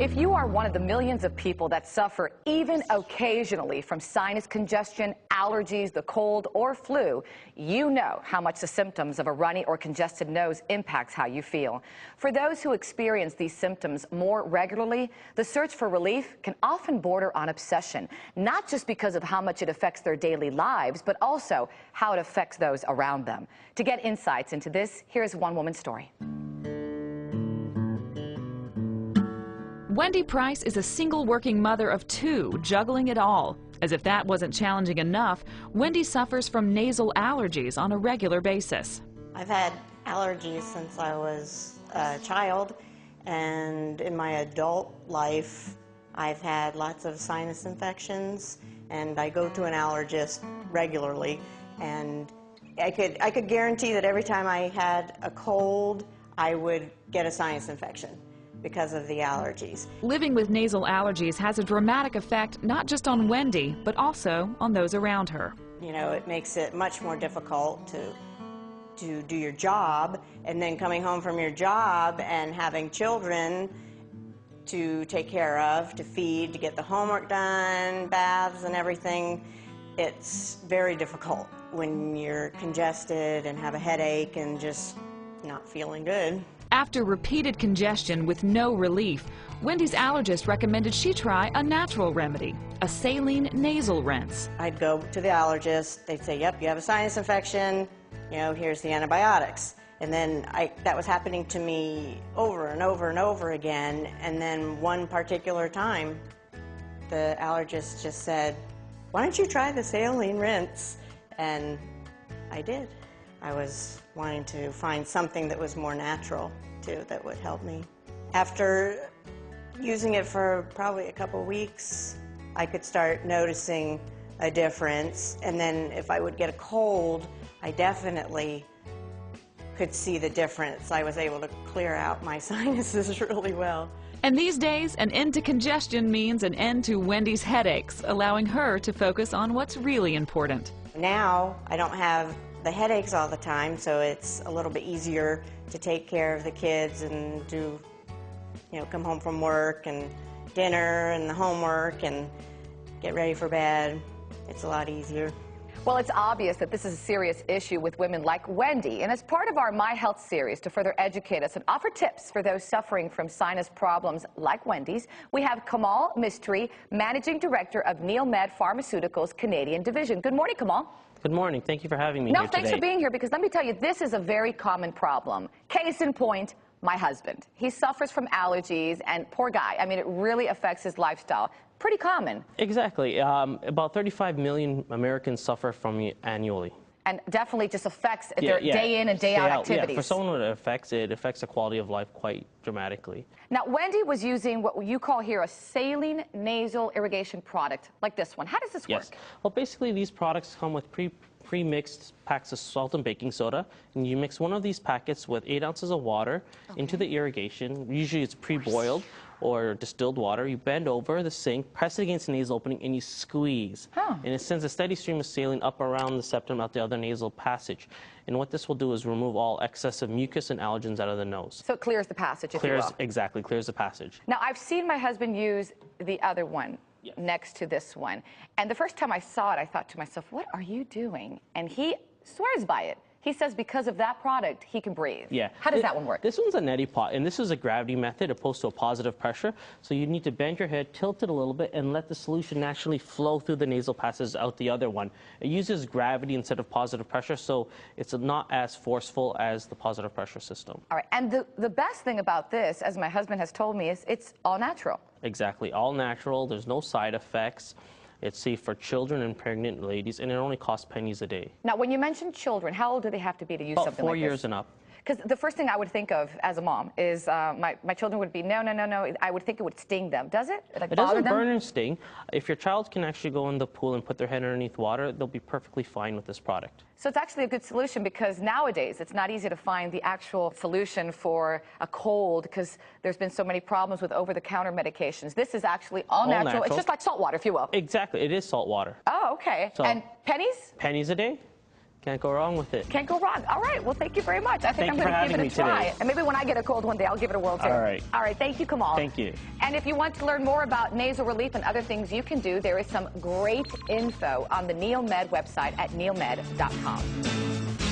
If you are one of the millions of people that suffer even occasionally from sinus congestion, allergies, the cold, or flu, you know how much the symptoms of a runny or congested nose impacts how you feel. For those who experience these symptoms more regularly, the search for relief can often border on obsession, not just because of how much it affects their daily lives, but also how it affects those around them. To get insights into this, here's one woman's story. Wendy Price is a single working mother of two, juggling it all. As if that wasn't challenging enough, Wendy suffers from nasal allergies on a regular basis. I've had allergies since I was a child, and in my adult life, I've had lots of sinus infections, and I go to an allergist regularly, and I could guarantee that every time I had a cold, I would get a sinus infection because of the allergies. Living with nasal allergies has a dramatic effect not just on Wendy, but also on those around her. You know, it makes it much more difficult to do your job, and then coming home from your job and having children to take care of, to feed, to get the homework done, baths and everything. It's very difficult when you're congested and have a headache and just not feeling good. After repeated congestion with no relief, Wendy's allergist recommended she try a natural remedy, a saline nasal rinse. I'd go to the allergist, they'd say, yep, you have a sinus infection, you know, here's the antibiotics. And then that was happening to me over and over and over again, and then one particular time, the allergist just said, why don't you try the saline rinse? And I did. I was wanting to find something that was more natural, too, that would help me. After using it for probably a couple weeks, I could start noticing a difference. And then if I would get a cold, I definitely could see the difference. I was able to clear out my sinuses really well. And these days, an end to congestion means an end to Wendy's headaches, allowing her to focus on what's really important. Now, I don't have the headaches all the time, so it's a little bit easier to take care of the kids and do, you know, come home from work and dinner and the homework and get ready for bed. It's a lot easier. Well, it's obvious that this is a serious issue with women like Wendy, and as part of our My Health series to further educate us and offer tips for those suffering from sinus problems like Wendy's, we have Kamal Mistry, Managing Director of Neilmed Pharmaceuticals Canadian Division. Good morning, Kamal. Good morning. Thank you for having me here today. No, thanks for being here, because let me tell you, this is a very common problem. Case in point, my husband. He suffers from allergies, and poor guy, I mean, it really affects his lifestyle. Pretty common. Exactly. About 35 million Americans suffer from it annually. And definitely just affects their day in and day out activities. Yeah, for someone it affects the quality of life quite dramatically. Now, Wendy was using what you call here a saline nasal irrigation product, like this one. How does this work? Well, basically, these products come with pre-mixed packs of salt and baking soda, and you mix one of these packets with 8 ounces of water into the irrigation. Usually it's pre-boiled or distilled water. You bend over the sink, press it against the nasal opening, and you squeeze. And it sends a steady stream of saline up around the septum, out the other nasal passage. And what this will do is remove all excessive mucus and allergens out of the nose. So it clears the passage, if you will. Exactly, clears the passage. Now, I've seen my husband use the other one. Yes. Next to this one. And the first time I saw it, I thought to myself, what are you doing? And he swears by it. He says because of that product, he can breathe. Yeah. How does that one work? This one's a neti pot, and this is a gravity method opposed to a positive pressure. So you need to bend your head, tilt it a little bit, and let the solution naturally flow through the nasal passages out the other one. It uses gravity instead of positive pressure, so it's not as forceful as the positive pressure system. All right. And the best thing about this, as my husband has told me, is it's all natural. Exactly. All natural. There's no side effects. It's safe for children and pregnant ladies, and it only costs pennies a day. Now, when you mention children, how old do they have to be to use something like this? 4 years and up. Because the first thing I would think of as a mom is my children would be, no. I would think it would sting them. Does it? Like, it doesn't burn and sting. If your child can actually go in the pool and put their head underneath water, they'll be perfectly fine with this product. So it's actually a good solution, because nowadays it's not easy to find the actual solution for a cold, because there's been so many problems with over-the-counter medications. This is actually all natural. It's just like salt water, if you will. Exactly. It is salt water. Oh, okay. So, and pennies? Pennies a day. Can't go wrong with it. Can't go wrong. All right. Well, thank you very much. I think Thank I'm you going for to give having it a me try. today. And maybe when I get a cold one day, I'll give it a whirl too. All right. All right. Thank you, Kamal. Thank you. And if you want to learn more about nasal relief and other things you can do, there is some great info on the Neilmed website at neilmed.com.